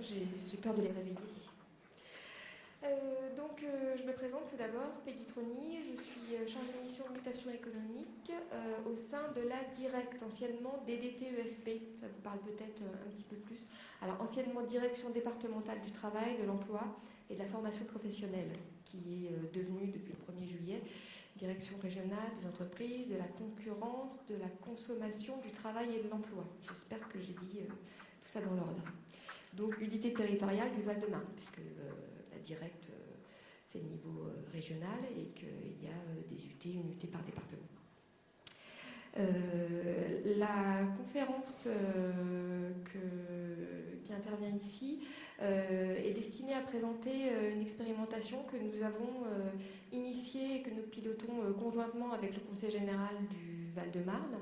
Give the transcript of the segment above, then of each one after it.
J'ai peur de les réveiller. Je me présente tout d'abord, Peggy Trony, je suis chargée de mission de mutation économique au sein de la DIRECT, anciennement DDT-EFP, ça vous parle peut-être un petit peu plus. Alors, anciennement Direction départementale du travail, de l'emploi et de la formation professionnelle, qui est devenue depuis le 1er juillet Direction régionale des entreprises, de la concurrence, de la consommation, du travail et de l'emploi. J'espère que j'ai dit tout ça dans l'ordre. Donc, unité territoriale du Val-de-Marne, puisque la DIRECT, c'est le niveau régional et qu'il y a des UT, une UT par département. La conférence qui intervient ici est destinée à présenter une expérimentation que nous avons initiée et que nous pilotons conjointement avec le Conseil général du Val-de-Marne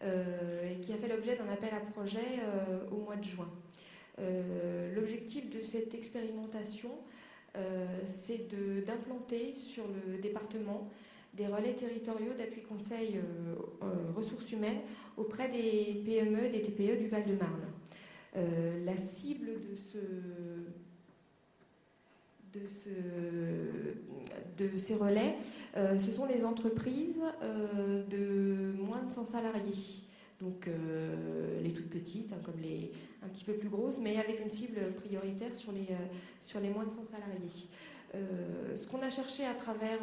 et qui a fait l'objet d'un appel à projet au mois de juin. L'objectif de cette expérimentation, c'est d'implanter sur le département des relais territoriaux d'appui conseil ressources humaines auprès des PME, des TPE du Val-de-Marne. La cible de ces relais, ce sont les entreprises de moins de 100 salariés. Donc les toutes petites, comme les un petit peu plus grosses, mais avec une cible prioritaire sur les moins de 100 salariés. Ce qu'on a cherché à travers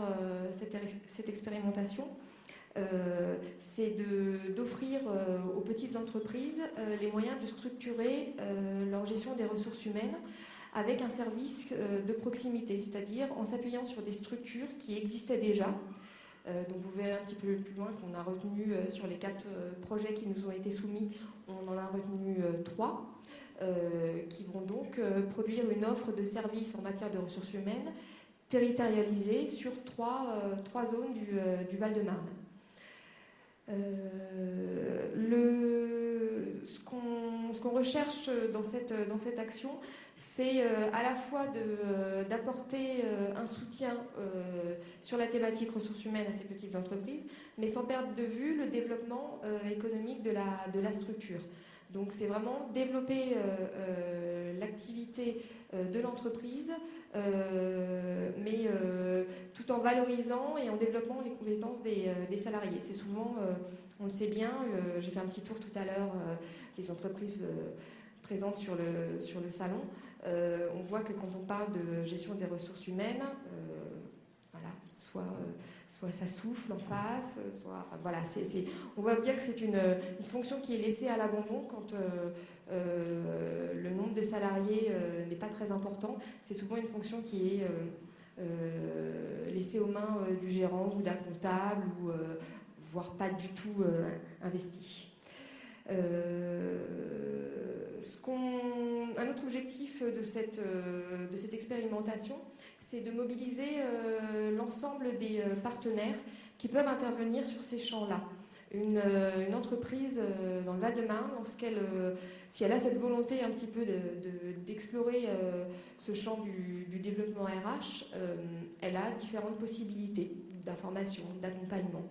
cette expérimentation, c'est d'offrir aux petites entreprises les moyens de structurer leur gestion des ressources humaines avec un service de proximité, c'est-à-dire en s'appuyant sur des structures qui existaient déjà. Donc vous verrez un petit peu plus loin qu'on a retenu sur les 4 projets qui nous ont été soumis, on en a retenu 3 qui vont donc produire une offre de services en matière de ressources humaines territorialisée sur 3 zones du Val-de-Marne. Ce qu'on recherche dans cette action, c'est à la fois d'apporter un soutien sur la thématique ressources humaines à ces petites entreprises, mais sans perdre de vue le développement économique de la structure. Donc c'est vraiment développer l'activité de l'entreprise, mais tout en valorisant et en développant les compétences des salariés. C'est souvent, on le sait bien, j'ai fait un petit tour tout à l'heure des entreprises présentes sur le salon. On voit que quand on parle de gestion des ressources humaines, voilà, soit ça souffle en face, voilà, on voit bien que c'est une fonction qui est laissée à l'abandon quand le nombre de salariés n'est pas très important. C'est souvent une fonction qui est laissée aux mains du gérant ou d'un comptable, ou voire pas du tout investie. Un autre objectif de cette expérimentation, c'est de mobiliser l'ensemble des partenaires qui peuvent intervenir sur ces champs-là. Une entreprise dans le Val-de-Marne, si elle a cette volonté un petit peu d'explorer ce champ du développement RH, elle a différentes possibilités d'information, d'accompagnement.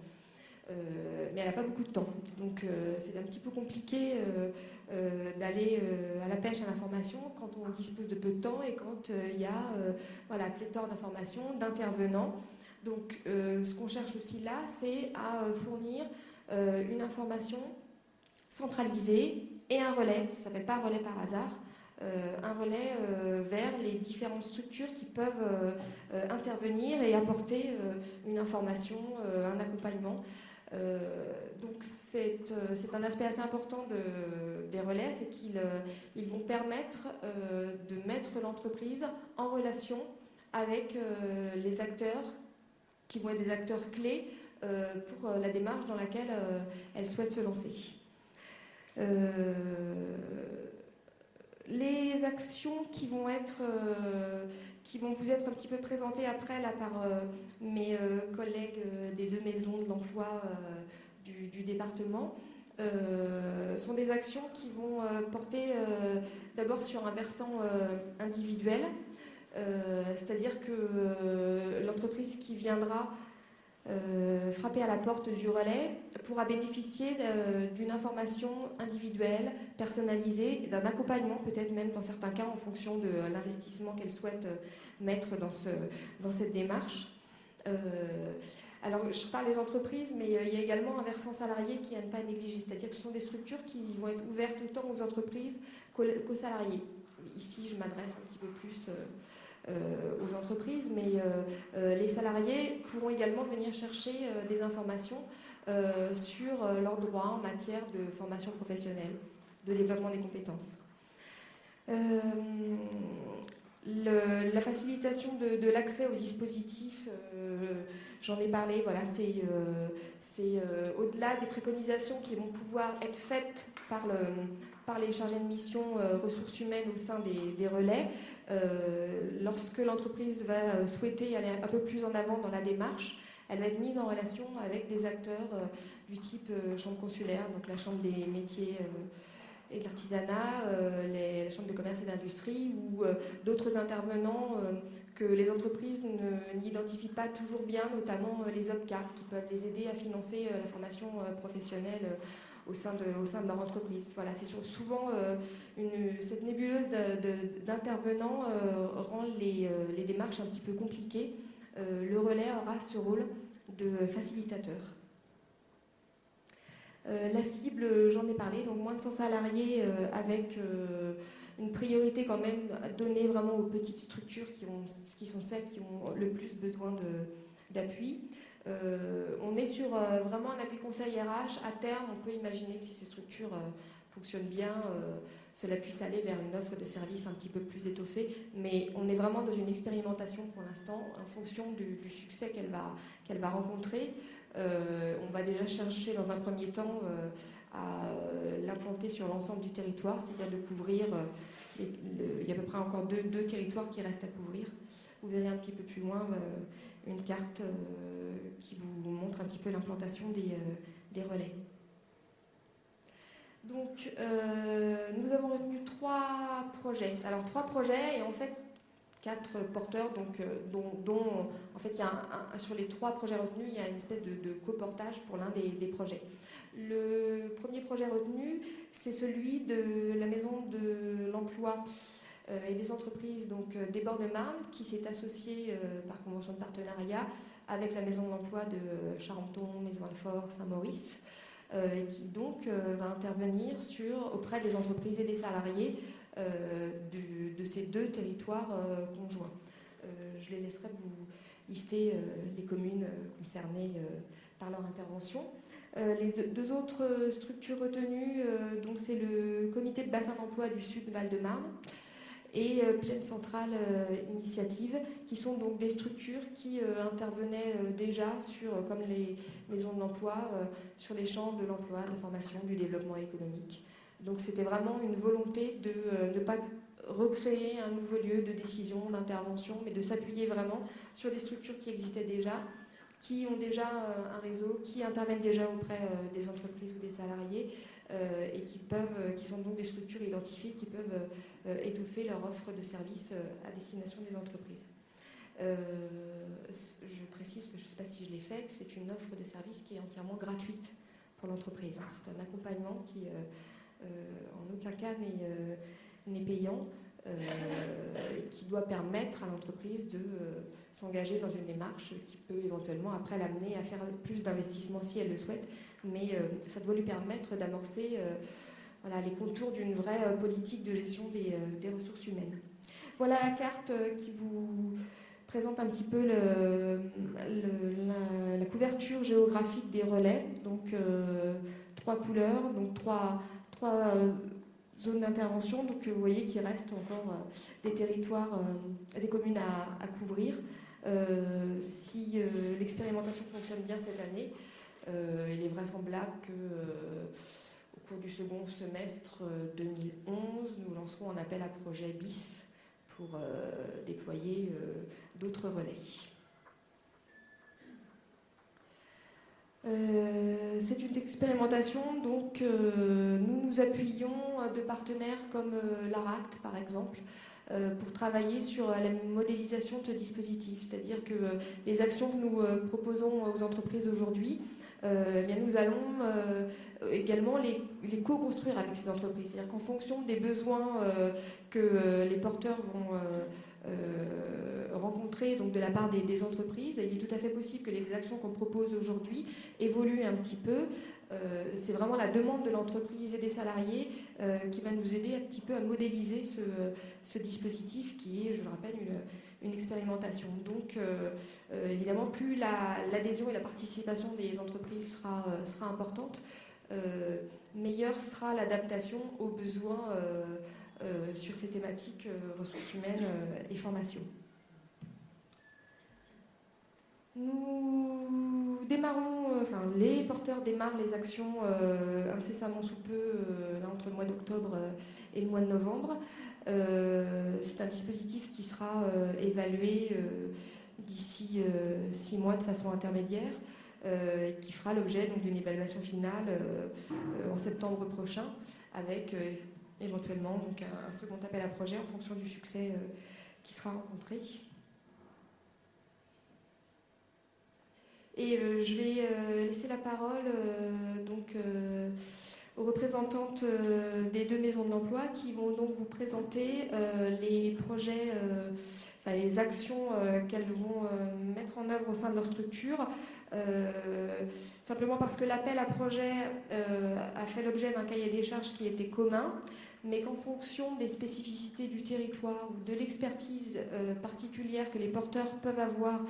Mais elle n'a pas beaucoup de temps. Donc c'est un petit peu compliqué d'aller à la pêche à l'information quand on dispose de peu de temps et quand il y a pléthore d'informations, d'intervenants. Donc ce qu'on cherche aussi là, c'est à fournir une information centralisée et un relais, ça ne s'appelle pas un relais par hasard, un relais vers les différentes structures qui peuvent intervenir et apporter une information, un accompagnement. Donc c'est un aspect assez important des relais, c'est qu'ils vont permettre de mettre l'entreprise en relation avec les acteurs qui vont être des acteurs clés pour la démarche dans laquelle elle souhaite se lancer. Les actions qui vont vous être un petit peu présentées après là, par mes collègues des 2 maisons de l'emploi du département sont des actions qui vont porter d'abord sur un versant individuel, c'est-à-dire que l'entreprise qui viendra frapper à la porte du relais pourra bénéficier d'une information individuelle, personnalisée, d'un accompagnement peut-être même dans certains cas en fonction de l'investissement qu'elle souhaite mettre dans cette démarche. Alors, je parle des entreprises, mais il y a également un versant salarié qui est à ne pas négliger, c'est-à-dire que ce sont des structures qui vont être ouvertes autant aux entreprises qu'aux salariés. Ici, je m'adresse un petit peu plus aux entreprises, mais les salariés pourront également venir chercher des informations sur leurs droits en matière de formation professionnelle, de développement des compétences. La facilitation de l'accès aux dispositifs, j'en ai parlé, voilà, c'est au-delà des préconisations qui vont pouvoir être faites par les chargés de mission ressources humaines au sein des relais. Lorsque l'entreprise va souhaiter aller un peu plus en avant dans la démarche, elle va être mise en relation avec des acteurs du type chambre consulaire, donc la chambre des métiers et de l'artisanat, la chambre de commerce et d'industrie ou d'autres intervenants que les entreprises n'identifient pas toujours bien, notamment les OPCA, qui peuvent les aider à financer la formation professionnelle au sein de leur entreprise. Voilà, c'est souvent cette nébuleuse d'intervenants rend les démarches un petit peu compliquées. Le relais aura ce rôle de facilitateur. La cible, j'en ai parlé, donc moins de 100 salariés avec une priorité quand même donnée vraiment aux petites structures qui sont celles qui ont le plus besoin d'appui. On est sur vraiment un appui conseil RH. À terme, on peut imaginer que si ces structures fonctionnent bien, cela puisse aller vers une offre de services un petit peu plus étoffée. Mais on est vraiment dans une expérimentation pour l'instant, en fonction du succès qu'elle va rencontrer. On va déjà chercher dans un premier temps à l'implanter sur l'ensemble du territoire, c'est-à-dire de couvrir, il y a à peu près encore deux territoires qui restent à couvrir. Vous verrez un petit peu plus loin une carte qui vous montre un petit peu l'implantation des relais. Donc, nous avons retenu 3 projets. Alors, 3 projets et en fait 4 porteurs, donc, dont en fait, il y a sur les 3 projets retenus, il y a une espèce de coportage pour l'un des projets. Le premier projet retenu, c'est celui de la Maison de l'Emploi et des entreprises donc, des Bords-de-Marne, qui s'est associée par convention de partenariat avec la Maison de l'Emploi de Charenton, Maisons-Alfort, Saint-Maurice, et qui donc va intervenir auprès des entreprises et des salariés de ces 2 territoires conjoints. Je les laisserai vous lister les communes concernées par leur intervention. Les 2 autres structures retenues, donc c'est le comité de bassin d'emploi du Sud Val-de-Marne et Plaine Centrale Initiative, qui sont donc des structures qui intervenaient déjà comme les maisons de l'emploi, sur les champs de l'emploi, de la formation, du développement économique. Donc c'était vraiment une volonté de ne pas recréer un nouveau lieu de décision, d'intervention, mais de s'appuyer vraiment sur des structures qui existaient déjà, qui ont déjà un réseau, qui interviennent déjà auprès des entreprises ou des salariés et qui sont donc des structures identifiées qui peuvent étoffer leur offre de services à destination des entreprises. Je précise que je ne sais pas si je l'ai fait, que c'est une offre de service qui est entièrement gratuite pour l'entreprise. C'est un accompagnement qui en aucun cas n'est payant, qui doit permettre à l'entreprise de s'engager dans une démarche qui peut éventuellement après l'amener à faire plus d'investissements si elle le souhaite, mais ça doit lui permettre d'amorcer les contours d'une vraie politique de gestion des ressources humaines. Voilà la carte qui vous présente un petit peu la couverture géographique des relais, donc 3 couleurs, donc 3 zones d'intervention, donc vous voyez qu'il reste encore des territoires, des communes à couvrir. Si l'expérimentation fonctionne bien cette année, il est vraisemblable qu'au cours du second semestre 2011, nous lancerons un appel à projet BIS pour déployer d'autres relais. C'est une expérimentation, donc nous nous appuyons de partenaires comme l'ARACT par exemple, pour travailler sur la modélisation de ce dispositif. C'est-à-dire que les actions que nous proposons aux entreprises aujourd'hui, eh bien nous allons également les co-construire avec ces entreprises. C'est-à-dire qu'en fonction des besoins que les porteurs vont rencontrer donc de la part des entreprises, il est tout à fait possible que les actions qu'on propose aujourd'hui évoluent un petit peu. C'est vraiment la demande de l'entreprise et des salariés qui va nous aider un petit peu à modéliser ce dispositif qui est, je le rappelle, une expérimentation. Donc, évidemment, plus l'adhésion et la participation des entreprises sera importante, meilleure sera l'adaptation aux besoins sur ces thématiques ressources humaines et formation. Nous démarrons, les porteurs démarrent les actions incessamment sous peu, là, entre le mois d'octobre et le mois de novembre. C'est un dispositif qui sera évalué d'ici 6 mois de façon intermédiaire, qui fera l'objet d'une évaluation finale en septembre prochain, avec éventuellement donc, un second appel à projet en fonction du succès qui sera rencontré. Et je vais laisser la parole aux représentantes des 2 maisons de l'emploi qui vont donc vous présenter les projets, les actions qu'elles vont mettre en œuvre au sein de leur structure. Simplement parce que l'appel à projet a fait l'objet d'un cahier des charges qui était commun, mais qu'en fonction des spécificités du territoire ou de l'expertise particulière que les porteurs peuvent avoir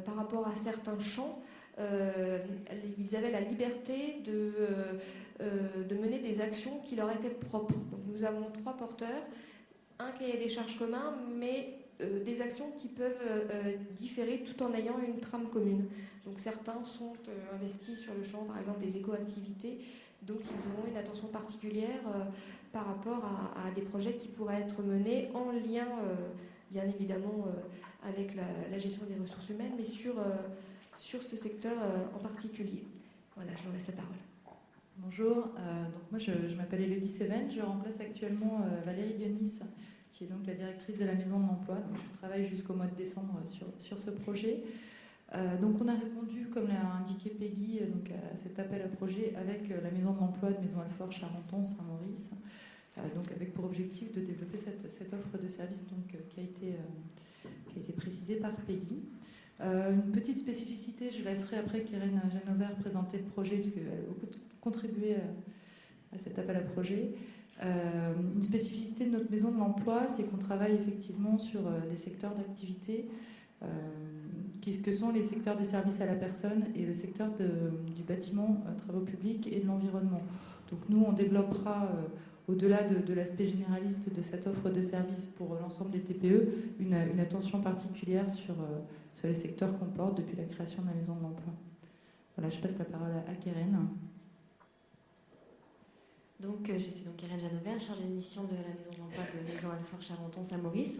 par rapport à certains champs, ils avaient la liberté de mener des actions qui leur étaient propres. Donc nous avons 3 porteurs, un cahier des charges commun, mais des actions qui peuvent différer tout en ayant une trame commune. Donc certains sont investis sur le champ, par exemple, des éco-activités, donc ils auront une attention particulière par rapport à des projets qui pourraient être menés en lien, bien évidemment, avec la gestion des ressources humaines, mais sur ce secteur en particulier. Voilà, je vous laisse la parole. Bonjour, donc moi je m'appelle Élodie Seven, je remplace actuellement Valérie Dionis, qui est donc la directrice de la Maison de l'Emploi. Donc je travaille jusqu'au mois de décembre sur ce projet. Donc on a répondu, comme l'a indiqué Peggy, donc à cet appel à projet avec la Maison de l'Emploi de Maison-Alfort, Charenton, Saint-Maurice, donc avec pour objectif de développer cette offre de service donc, qui a été précisée par Peggy. Une petite spécificité, je laisserai après Keren Janover présenter le projet, puisqu'elle a beaucoup contribué à cet appel à projet. Une spécificité de notre Maison de l'Emploi, c'est qu'on travaille effectivement sur des secteurs d'activité que sont les secteurs des services à la personne et le secteur du bâtiment, travaux publics et de l'environnement. Donc nous, on développera, au-delà de l'aspect généraliste de cette offre de services pour l'ensemble des TPE, une attention particulière sur les secteurs qu'on porte depuis la création de la Maison de l'Emploi. Voilà, je passe la parole à Keren. Donc, je suis donc Keren Janover, chargée de mission de la Maison de l'Emploi de Maison-Alfort, Charenton, Saint-Maurice.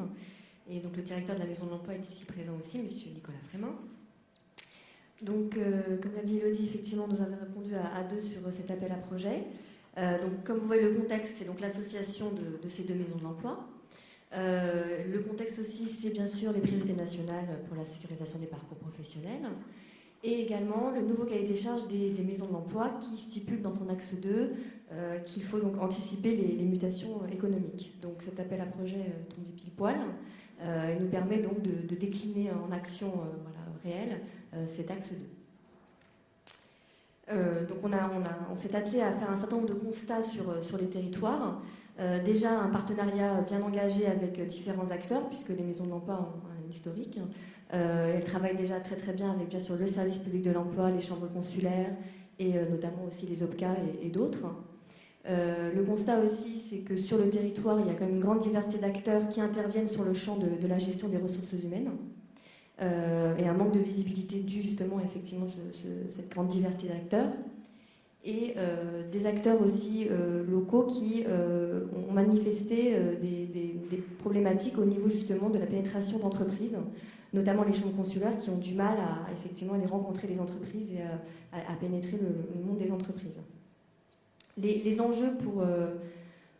Et donc, le directeur de la Maison de l'Emploi est ici présent aussi, monsieur Nicolas Frémin. Donc, comme l'a dit Élodie, effectivement, nous avons répondu à 2 sur cet appel à projet. Donc, comme vous voyez le contexte, c'est donc l'association de ces 2 maisons de l'emploi. Le contexte aussi, c'est bien sûr les priorités nationales pour la sécurisation des parcours professionnels. Et également le nouveau cahier des charges des maisons de l'emploi qui stipule dans son axe 2 qu'il faut donc anticiper les mutations économiques. Donc cet appel à projet tombe pile poil et nous permet donc de décliner en action réelle cet axe 2. Donc on s'est attelé à faire un certain nombre de constats sur les territoires. Déjà un partenariat bien engagé avec différents acteurs, puisque les maisons de l'emploi ont un historique. Elles travaillent déjà très très bien avec bien sûr le service public de l'emploi, les chambres consulaires et notamment aussi les OPCA et d'autres. Le constat aussi, c'est que sur le territoire, il y a quand même une grande diversité d'acteurs qui interviennent sur le champ de la gestion des ressources humaines. Et un manque de visibilité dû justement effectivement cette grande diversité d'acteurs. Et des acteurs aussi locaux qui ont manifesté des problématiques au niveau justement de la pénétration d'entreprises, notamment les chambres consulaires qui ont du mal à effectivement aller rencontrer les entreprises et à pénétrer le monde des entreprises. Les enjeux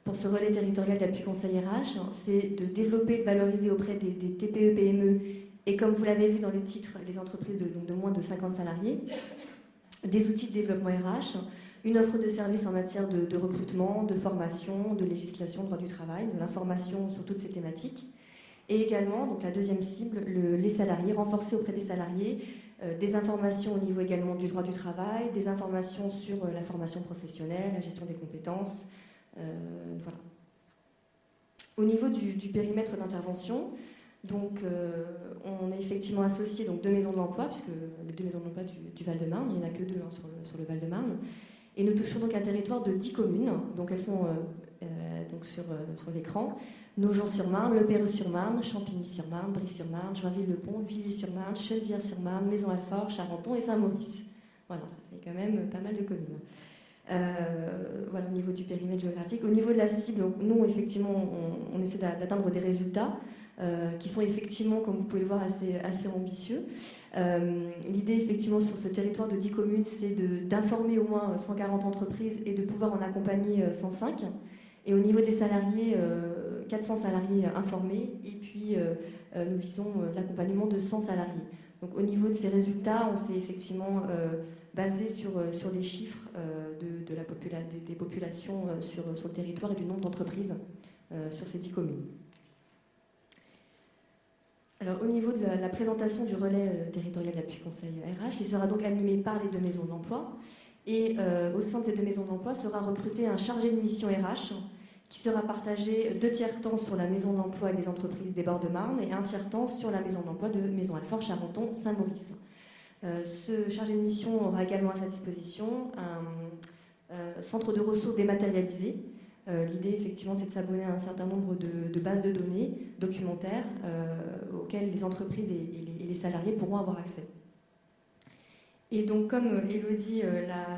pour ce relais territorial d'appui conseil RH, c'est de développer, de valoriser auprès des TPE, PME, et comme vous l'avez vu dans le titre, les entreprises de moins de 50 salariés, des outils de développement RH, une offre de services en matière de recrutement, de formation, de législation, droit du travail, de l'information sur toutes ces thématiques. Et également, donc la deuxième cible, les salariés, renforcer auprès des salariés des informations au niveau également du droit du travail, des informations sur la formation professionnelle, la gestion des compétences. Voilà. Au niveau du périmètre d'intervention, donc, on est effectivement associé donc, 2 maisons de l'emploi, puisque les 2 maisons de l'emploi du Val-de-Marne, il n'y en a que 2 hein, sur le Val-de-Marne. Et nous touchons donc un territoire de 10 communes, donc elles sont donc sur l'écran. Nogent-sur-Marne, Le Perreux-sur-Marne, Champigny-sur-Marne, Brie-sur-Marne, Joinville-le-Pont, Villiers-sur-Marne, Chennevières-sur-Marne, Maison-Alfort, Charenton et Saint-Maurice. Voilà, ça fait quand même pas mal de communes. Voilà au niveau du périmètre géographique. Au niveau de la cible, nous effectivement on essaie d'atteindre des résultats qui sont effectivement, comme vous pouvez le voir, assez ambitieux. L'idée effectivement sur ce territoire de 10 communes, c'est d'informer au moins 140 entreprises et de pouvoir en accompagner 105. Et au niveau des salariés, 400 salariés informés, et puis nous visons l'accompagnement de 100 salariés. Donc au niveau de ces résultats, on s'est effectivement basé sur les chiffres des populations sur le territoire et du nombre d'entreprises sur ces 10 communes. Alors, au niveau de la présentation du relais territorial d'appui conseil RH, il sera donc animé par les 2 maisons de l'emploi. Et au sein de ces 2 maisons de l'emploi sera recruté un chargé de mission RH qui sera partagé 2 tiers temps sur la maison de l'emploi et des entreprises des bords de Marne et 1 tiers temps sur la maison de l'emploi de Maison-Alfort, Charenton, Saint-Maurice. Ce chargé de mission aura également à sa disposition un centre de ressources dématérialisé. L'idée, effectivement, c'est de s'abonner à un certain nombre de bases de données documentaires auxquelles les entreprises et les salariés pourront avoir accès. Et donc, comme Élodie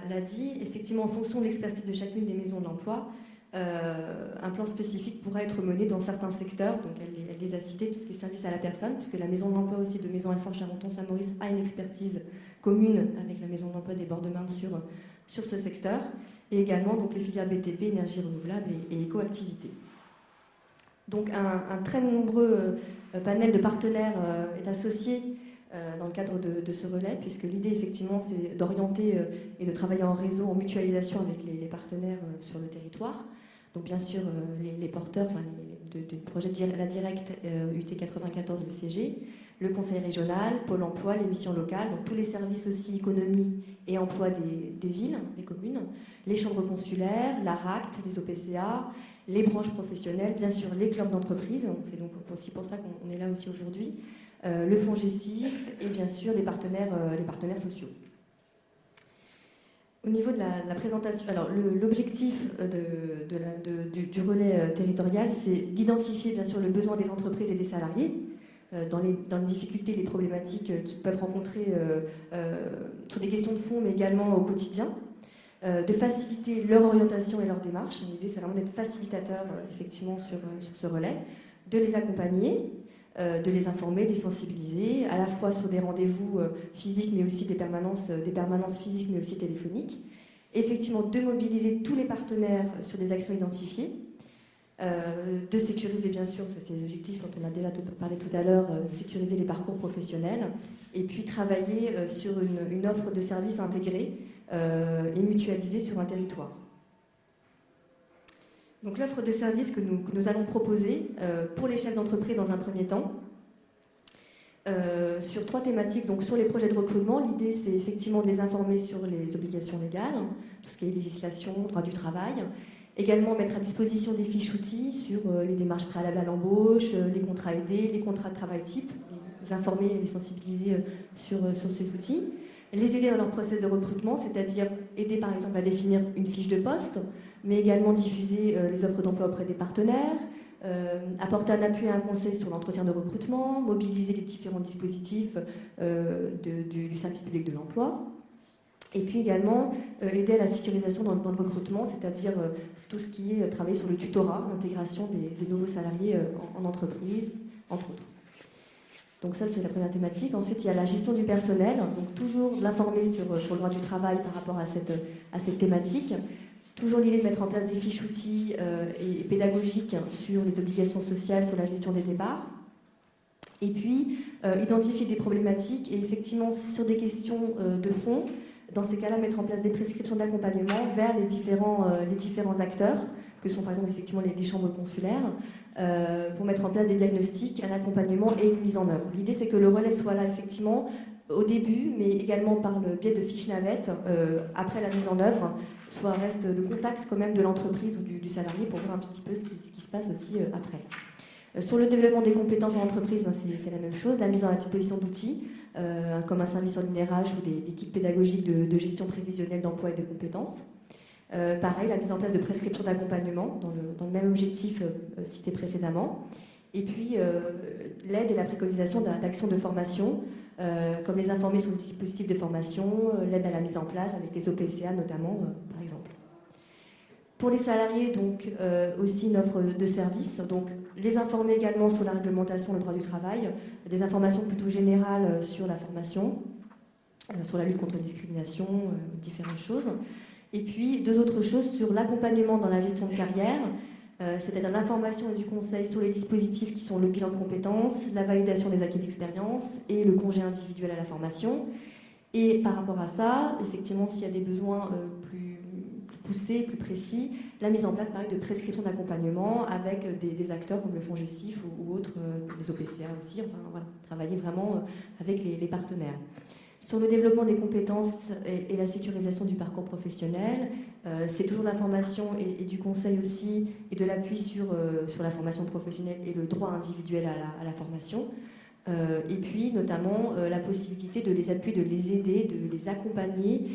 l'a dit, effectivement, en fonction de l'expertise de chacune des maisons de l'emploi, un plan spécifique pourra être mené dans certains secteurs. Donc, elle les a cités, tout ce qui est service à la personne, puisque la maison de l'emploi aussi de Maison-Alfort, Charenton, Saint-Maurice a une expertise commune avec la maison de l'emploi des bords de Marne sur ce secteur. Et également donc, les filières BTP, énergie renouvelable et éco-activité. Donc un très nombreux panel de partenaires est associé dans le cadre de ce relais, puisque l'idée effectivement c'est d'orienter et de travailler en réseau, en mutualisation avec les partenaires sur le territoire. Donc bien sûr les porteurs du projet la Directe UT 94, le CG, le conseil régional, Pôle emploi, les missions locales, donc tous les services aussi économie et emploi des villes, des communes, les chambres consulaires, la RACT, les OPCA, les branches professionnelles, bien sûr les clubs d'entreprise, c'est donc aussi pour ça qu'on est là aussi aujourd'hui, le fonds GESIF et bien sûr les partenaires sociaux. Au niveau de la présentation, alors l'objectif du relais territorial, c'est d'identifier bien sûr le besoin des entreprises et des salariés dans les difficultés, les problématiques qu'ils peuvent rencontrer sur des questions de fond, mais également au quotidien, de faciliter leur orientation et leur démarche. L'idée, c'est vraiment d'être facilitateur effectivement sur ce relais, de les accompagner, de les informer, de les sensibiliser, à la fois sur des rendez-vous physiques, mais aussi des permanences physiques, mais aussi téléphoniques. Effectivement, de mobiliser tous les partenaires sur des actions identifiées, de sécuriser, bien sûr, c'est les objectifs dont on a déjà parlé tout à l'heure, sécuriser les parcours professionnels, et puis travailler sur une offre de services intégrée et mutualisée sur un territoire. Donc l'offre de services que nous allons proposer pour les chefs d'entreprise dans un premier temps, sur 3 thématiques. Donc sur les projets de recrutement, l'idée c'est effectivement de les informer sur les obligations légales, tout ce qui est législation, droit du travail. Également mettre à disposition des fiches outils sur les démarches préalables à l'embauche, les contrats aidés, les contrats de travail type, les informer et les sensibiliser sur ces outils. Les aider dans leur process de recrutement, c'est-à-dire aider par exemple à définir une fiche de poste, mais également diffuser les offres d'emploi auprès des partenaires, apporter un appui et un conseil sur l'entretien de recrutement, mobiliser les différents dispositifs du service public de l'emploi, et puis également aider à la sécurisation dans le recrutement, c'est-à-dire tout ce qui est travailler sur le tutorat, l'intégration des nouveaux salariés en entreprise, entre autres. Donc ça, c'est la première thématique. Ensuite, il y a la gestion du personnel, donc toujours l'informer sur le droit du travail par rapport à cette thématique, Toujours l'idée de mettre en place des fiches outils et pédagogiques sur les obligations sociales, sur la gestion des départs. Et puis, identifier des problématiques et effectivement, sur des questions de fond, dans ces cas-là, mettre en place des prescriptions d'accompagnement vers les différents acteurs, que sont par exemple effectivement les chambres consulaires, pour mettre en place des diagnostics, un accompagnement et une mise en œuvre. L'idée, c'est que le relais soit là effectivement au début, mais également par le biais de fiches navettes, après la mise en œuvre, reste le contact quand même de l'entreprise ou du salarié pour voir un petit peu ce qui se passe aussi après. Sur le développement des compétences en entreprise, c'est la même chose, la mise à disposition d'outils, comme un service en ligne RH ou des kits pédagogiques de gestion prévisionnelle d'emploi et de compétences. Pareil, la mise en place de prescriptions d'accompagnement dans le même objectif cité précédemment. Et puis l'aide et la préconisation d'actions de formation, comme les informer sur le dispositif de formation, l'aide à la mise en place avec les OPCA notamment, par exemple. Pour les salariés, donc aussi une offre de services, donc les informer également sur la réglementation, le droit du travail, des informations plutôt générales sur la formation, sur la lutte contre la discrimination, différentes choses. Et puis deux autres choses sur l'accompagnement dans la gestion de carrière, c'est-à-dire l'information et du conseil sur les dispositifs qui sont le bilan de compétences, la validation des acquis d'expérience et le congé individuel à la formation. Et par rapport à ça, effectivement, s'il y a des besoins plus poussés, plus précis, la mise en place pareil, de prescriptions d'accompagnement avec des acteurs comme le FONGECIF ou autres, les OPCA aussi, enfin voilà, travailler vraiment avec les partenaires. Sur le développement des compétences et la sécurisation du parcours professionnel, c'est toujours l'information et du conseil aussi, et de l'appui sur la formation professionnelle et le droit individuel à la formation. Et puis notamment la possibilité de les appuyer, de les aider, de les accompagner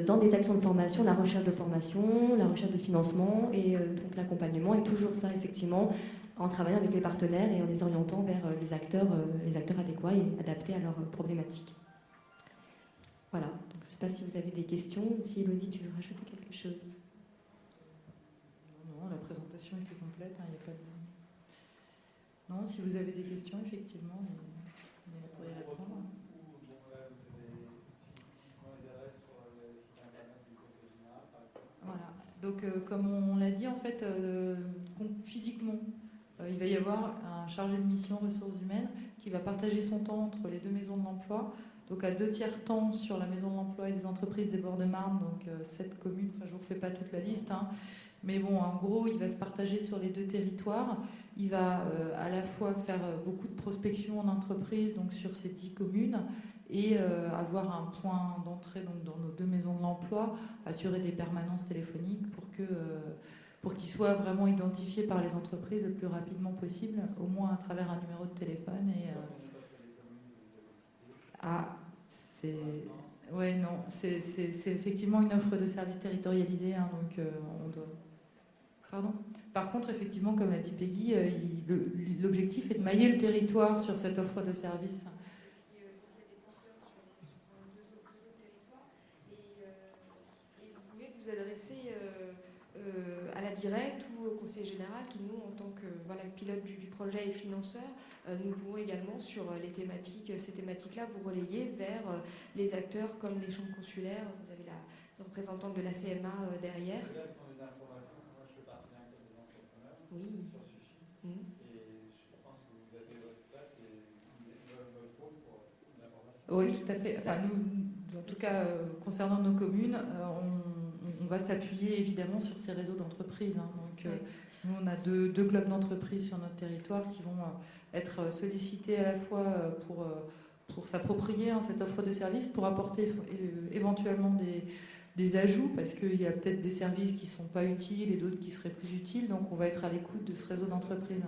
dans des actions de formation, la recherche de formation, la recherche de financement et donc l'accompagnement. Et toujours ça, effectivement, en travaillant avec les partenaires et en les orientant vers les acteurs adéquats et adaptés à leurs problématiques. Voilà, donc, je ne sais pas si vous avez des questions ou si Elodie, tu veux rajouter quelque chose. Non, la présentation était complète, il n'y a pas de... Non, si vous avez des questions, effectivement, on est là pour y répondre. Voilà, donc comme on l'a dit, en fait, physiquement, il va y avoir un chargé de mission ressources humaines qui va partager son temps entre les deux maisons de l'emploi. Donc à 2/3 temps sur la maison de l'emploi et des entreprises des Bords-de-Marne, donc 7 communes, enfin je ne vous refais pas toute la liste, mais bon, en gros, il va se partager sur les 2 territoires. Il va à la fois faire beaucoup de prospection en entreprise, donc sur ces 10 communes, et avoir un point d'entrée donc, dans nos 2 maisons de l'emploi, assurer des permanences téléphoniques pour qu'ils soient vraiment identifiés par les entreprises le plus rapidement possible, au moins à travers un numéro de téléphone. Ouais, non, c'est effectivement une offre de service territorialisée, donc on doit... Pardon. Par contre, effectivement, comme l'a dit Peggy, l'objectif est de mailler le territoire sur cette offre de service. Et vous pouvez vous adresser à la directe ou au conseil général qui, nous, en tant que pilote du projet et financeur, nous pouvons également, sur ces thématiques-là, vous relayer vers les acteurs comme les chambres consulaires. Vous avez la représentante de la CMA derrière. Là, ce sont des informations. Moi, je fais partenariat avec des entrepreneurs sur Sushi. Et je pense que vous avez votre place et votre rôle pour l'information. Oui, tout à fait. Enfin, nous, en tout cas, concernant nos communes, on va s'appuyer évidemment sur ces réseaux d'entreprises. Donc, nous, on a deux clubs d'entreprises sur notre territoire qui vont être sollicités à la fois pour s'approprier cette offre de services, pour apporter éventuellement des ajouts, parce qu'il y a peut-être des services qui ne sont pas utiles et d'autres qui seraient plus utiles. Donc, on va être à l'écoute de ce réseau d'entreprises.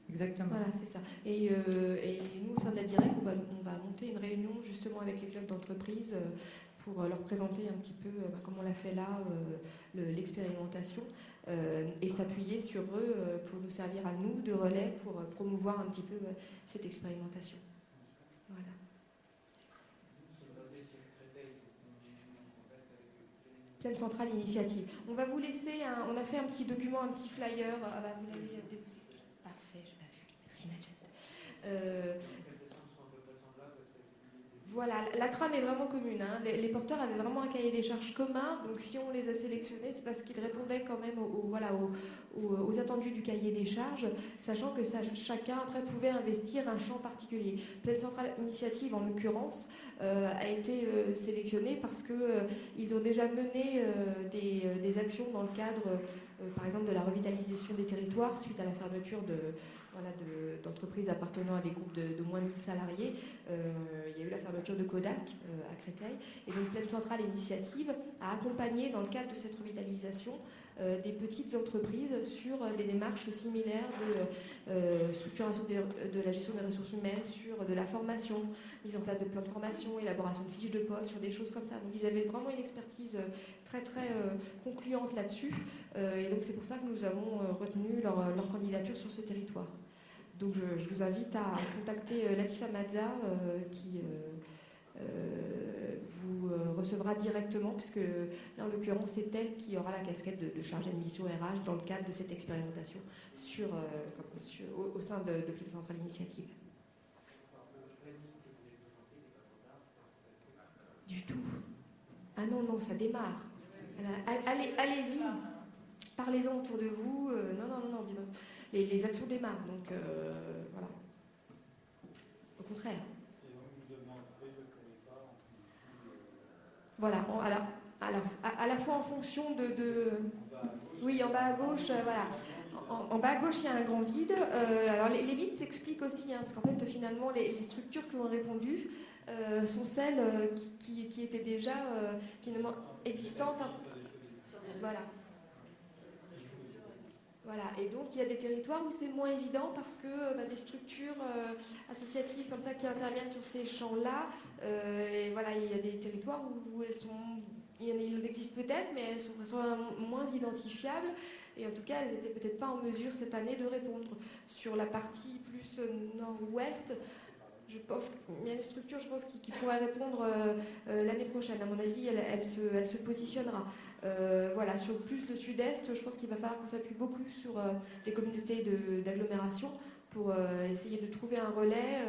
Exactement. Voilà, c'est ça. Et nous, au sein de la Directe, on va monter une réunion justement avec les clubs d'entreprise pour leur présenter un petit peu, comme on l'a fait là, l'expérimentation, et s'appuyer sur eux pour nous servir à nous de relais pour promouvoir un petit peu cette expérimentation. Voilà. Plaine Centrale Initiative. On va vous laisser, on a fait un petit document, un petit flyer. Ah bah, vous l'avez déposé. Parfait, je l'ai vu. Merci Nadjet. Voilà, la trame est vraiment commune. Hein. Les porteurs avaient vraiment un cahier des charges commun, donc si on les a sélectionnés, c'est parce qu'ils répondaient quand même aux attendus du cahier des charges, sachant que chacun après pouvait investir un champ particulier. Plaine Centrale Initiative, en l'occurrence, a été sélectionné parce qu'ils ont déjà mené des actions dans le cadre, par exemple, de la revitalisation des territoires suite à la fermeture d'entreprises appartenant à des groupes de moins de 1000 salariés. Il y a eu la fermeture de Kodak à Créteil. Et donc Plaine Centrale Initiative a accompagné dans le cadre de cette revitalisation des petites entreprises sur des démarches similaires de structuration de la gestion des ressources humaines, sur de la formation, mise en place de plans de formation, élaboration de fiches de poste, sur des choses comme ça. Donc ils avaient vraiment une expertise très très concluante là-dessus. Et donc c'est pour ça que nous avons retenu leur candidature sur ce territoire. Donc je vous invite à contacter Latifa Mazza qui vous recevra directement, puisque là en l'occurrence c'est elle qui aura la casquette de chargée de mission RH dans le cadre de cette expérimentation au sein de Plaine Centrale Initiative. Du tout. Ah non, ça démarre. Allez-y, parlez-en autour de vous. Non, bien entendu. Les actions démarrent, donc voilà. Au contraire. Voilà, alors à la fois en fonction de... Oui, en bas à gauche, voilà. En bas à gauche, il y a un grand vide. Alors les vides s'expliquent aussi, hein, parce qu'en fait, finalement, les structures qui ont répondu sont celles qui étaient déjà finalement existantes. Voilà. Voilà, et donc il y a des territoires où c'est moins évident parce que des structures associatives comme ça qui interviennent sur ces champs-là, et voilà, il y a des territoires où il existe peut-être, mais elles sont moins identifiables, et en tout cas elles n'étaient peut-être pas en mesure cette année de répondre. Sur la partie plus nord-ouest, je pense qu'il y a une structure, qui pourrait répondre l'année prochaine. À mon avis, elle se positionnera. Voilà, sur plus le sud-est, je pense qu'il va falloir qu'on s'appuie beaucoup sur les communautés d'agglomération pour essayer de trouver un relais,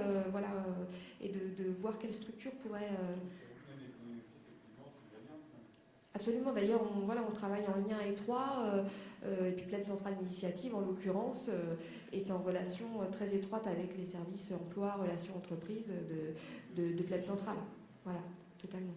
et de voir quelle structure pourrait... Absolument, d'ailleurs, on travaille en lien étroit, et puis Plaine Centrale Initiative, en l'occurrence, est en relation très étroite avec les services emploi, relations entreprises de Plaine Centrale. Voilà, totalement.